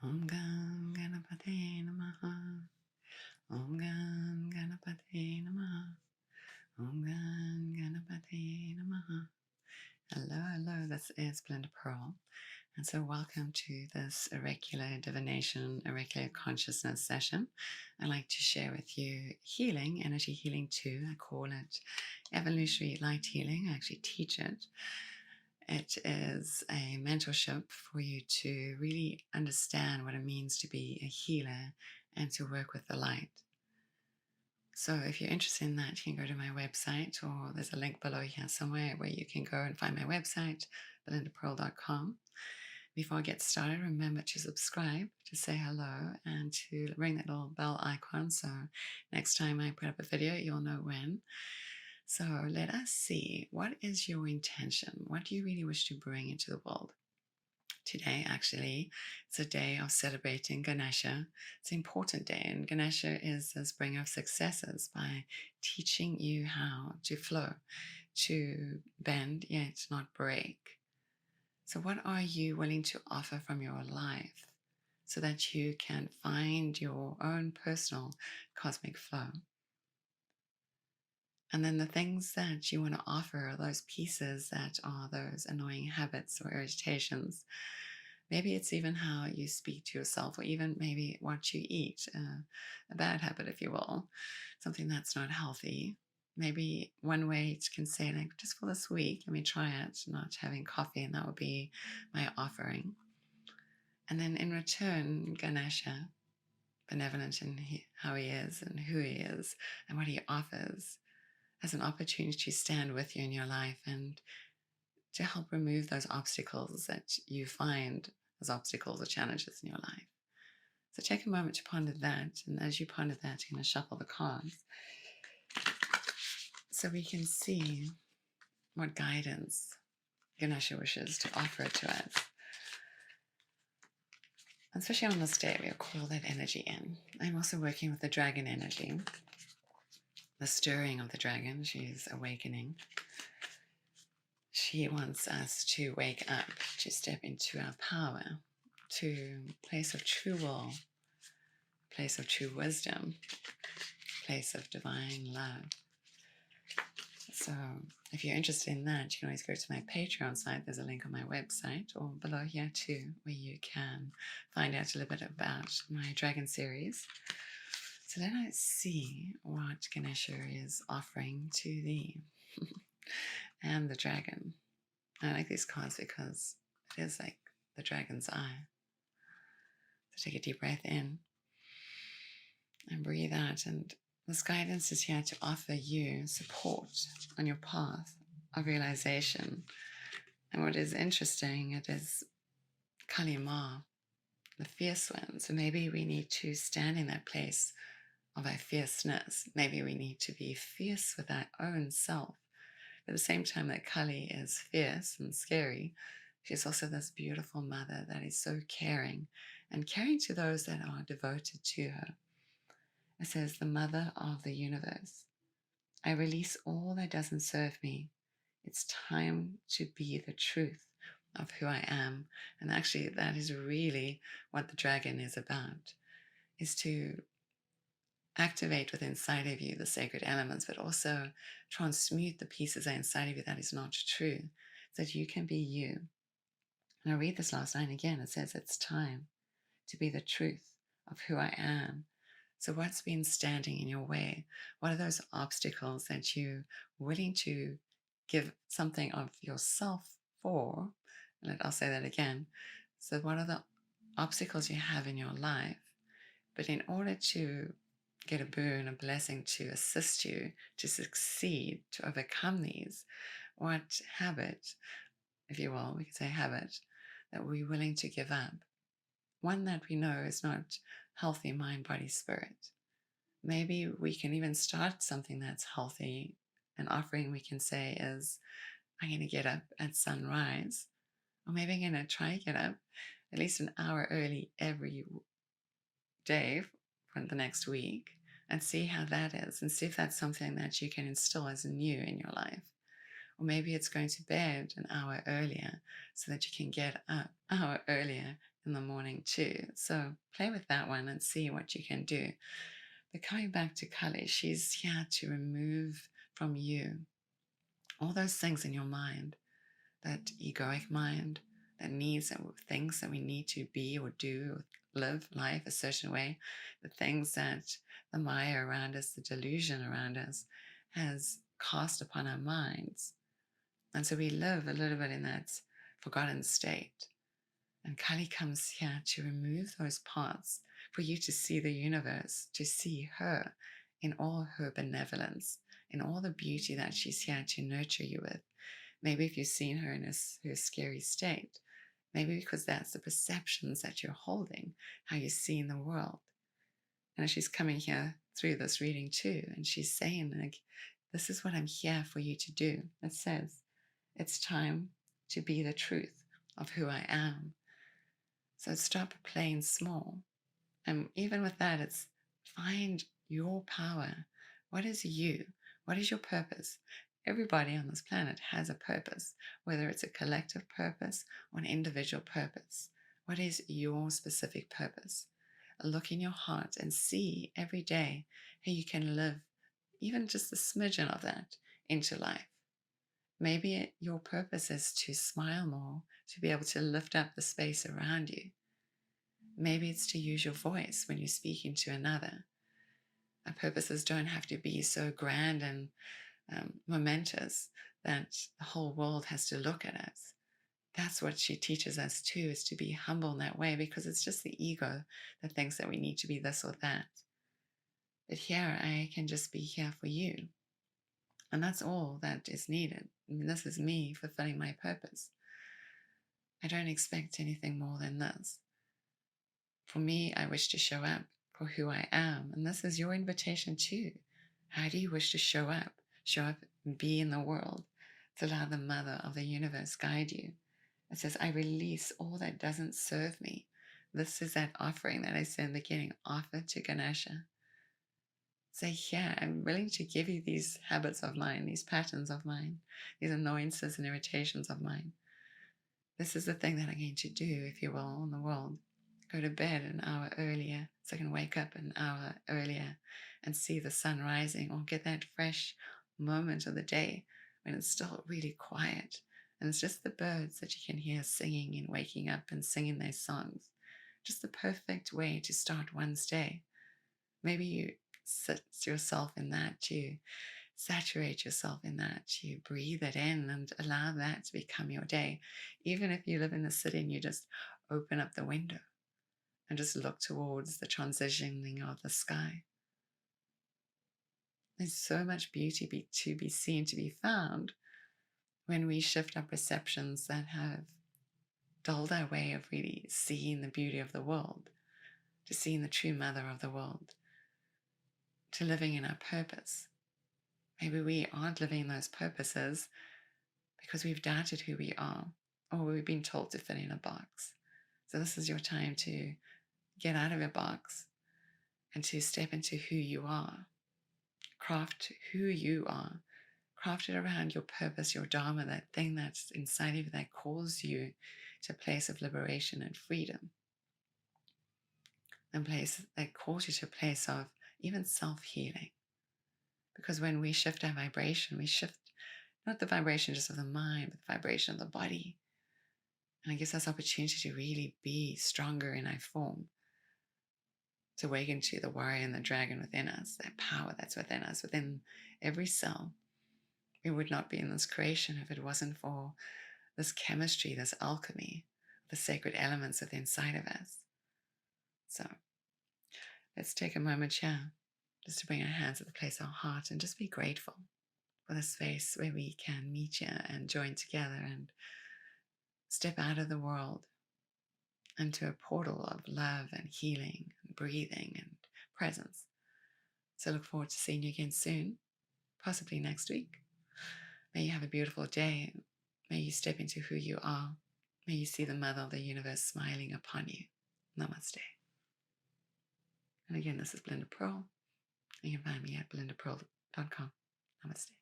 Om Gam Ganapate Namaha. Om Gam Ganapate Namaha. Om Gam Ganapate Namaha. Hello, this is Belinda Pearl. And so welcome to this Oracular Divination, Oracular Consciousness session. I like to share with you healing, energy healing too. I call it evolutionary light healing. I actually teach it. It is a mentorship for you to really understand what it means to be a healer and to work with the light. So if you're interested in that, you can go to my website, or there's a link below here somewhere where you can go and find my website, belindapearl.com. Before I get started, remember to subscribe, to say hello, and to ring that little bell icon so next time I put up a video, you'll know when. So let us see, what is your intention? What do you really wish to bring into the world? Today, actually, it's a day of celebrating Ganesha. It's an important day, and Ganesha is the bringer of successes by teaching you how to flow, to bend yet not break. So what are you willing to offer from your life so that you can find your own personal cosmic flow? And then the things that you want to offer are those pieces that are those annoying habits or irritations. Maybe it's even how you speak to yourself, or even maybe what you eat, a bad habit, if you will, something that's not healthy. Maybe one way you can say, like, just for this week, let me try it, not having coffee, and that would be my offering. And then in return, Ganesha, benevolent in how he is and who he is and what he offers, as an opportunity to stand with you in your life and to help remove those obstacles that you find as obstacles or challenges in your life. So take a moment to ponder that. And as you ponder that, you're going to shuffle the cards so we can see what guidance Ganesha wishes to offer to us. And especially on this day, we'll call that energy in. I'm also working with the dragon energy, the stirring of the dragon. She's awakening. She wants us to wake up, to step into our power, to a place of true will, place of true wisdom, place of divine love. So if you're interested in that, you can always go to my Patreon site. There's a link on my website, or below here too, where you can find out a little bit about my dragon series. So let us see what Ganesha is offering to thee. And the dragon. I like these cards because it is like the dragon's eye. So take a deep breath in and breathe out. And this guidance is here to offer you support on your path of realization. And what is interesting, it is Kali Ma, the fierce one. So maybe we need to stand in that place of our fierceness. Maybe we need to be fierce with our own self. At the same time that Kali is fierce and scary, she's also this beautiful mother that is so caring and caring to those that are devoted to her. It says, the mother of the universe. I release all that doesn't serve me. It's time to be the truth of who I am. And actually, that is really what the dragon is about, is to activate within inside of you the sacred elements, but also transmute the pieces that are inside of you that is not true, so that you can be you. And I read this last line again. It says, it's time to be the truth of who I am. So what's been standing in your way? What are those obstacles that you're willing to give something of yourself for? And I'll say that again. So what are the obstacles you have in your life? But in order to get a boon, a blessing to assist you to succeed, to overcome these, what habit, if you will, we could say habit, that we're willing to give up? One that we know is not healthy mind, body, spirit. Maybe we can even start something that's healthy. An offering we can say is, I'm going to get up at sunrise, or maybe I'm going to try to get up at least an hour early every day for the next week, and see how that is, and see if that's something that you can instill as new in your life. Or maybe it's going to bed an hour earlier so that you can get up an hour earlier in the morning too. So play with that one and see what you can do. But coming back to Kali, she's here to remove from you all those things in your mind, that egoic mind that needs and thinks that we need to be or do or live life a certain way, the things that the Maya around us, the delusion around us, has cast upon our minds. And so we live a little bit in that forgotten state. And Kali comes here to remove those parts for you to see the universe, to see her in all her benevolence, in all the beauty that she's here to nurture you with. Maybe if you've seen her in her scary state, maybe because that's the perceptions that you're holding, how you see in the world. And she's coming here through this reading too, and she's saying, like, this is what I'm here for you to do. It says, it's time to be the truth of who I am. So stop playing small. And even with that, it's find your power. What is you? What is your purpose? Everybody on this planet has a purpose, whether it's a collective purpose or an individual purpose. What is your specific purpose? Look in your heart and see every day how you can live even just a smidgen of that into life. Maybe your purpose is to smile more, to be able to lift up the space around you. Maybe it's to use your voice when you're speaking to another. Our purposes don't have to be so grand and momentous that the whole world has to look at us. That's what she teaches us too, is to be humble in that way, because it's just the ego that thinks that we need to be this or that. But here, I can just be here for you. And that's all that is needed. I mean, this is me fulfilling my purpose. I don't expect anything more than this. For me, I wish to show up for who I am. And this is your invitation too. How do you wish to show up? Show up and be in the world. To allow the mother of the universe guide you. It says, I release all that doesn't serve me. This is that offering that I said in the beginning, offer to Ganesha. Say, yeah, I'm willing to give you these habits of mine, these patterns of mine, these annoyances and irritations of mine. This is the thing that I'm going to do, if you will, in the world. Go to bed an hour earlier so I can wake up an hour earlier and see the sun rising, or get that fresh moment of the day when it's still really quiet. And it's just the birds that you can hear singing and waking up and singing their songs. Just the perfect way to start one's day. Maybe you sit yourself in that, you saturate yourself in that, you breathe it in and allow that to become your day. Even if you live in the city and you just open up the window and just look towards the transitioning of the sky. There's so much beauty to be seen, to be found, when we shift our perceptions that have dulled our way of really seeing the beauty of the world, to seeing the true mother of the world, to living in our purpose. Maybe we aren't living those purposes because we've doubted who we are, or we've been told to fit in a box. So this is your time to get out of your box and to step into who you are. Craft who you are. Craft it around your purpose, your dharma, that thing that's inside of you that calls you to a place of liberation and freedom. And place that calls you to a place of even self-healing. Because when we shift our vibration, we shift not the vibration just of the mind, but the vibration of the body. And it gives us opportunity to really be stronger in our form. To awaken to the warrior and the dragon within us, that power that's within us, within every cell. We would not be in this creation if it wasn't for this chemistry, this alchemy, the sacred elements within inside of us. So let's take a moment here just to bring our hands to the place of our heart and just be grateful for the space where we can meet here and join together and step out of the world into a portal of love and healing and breathing and presence. So look forward to seeing you again soon, possibly next week. May you have a beautiful day. May you step into who you are. May you see the Mother of the Universe smiling upon you. Namaste. And again, this is Belinda Pearl. You can find me at belindapearl.com. Namaste.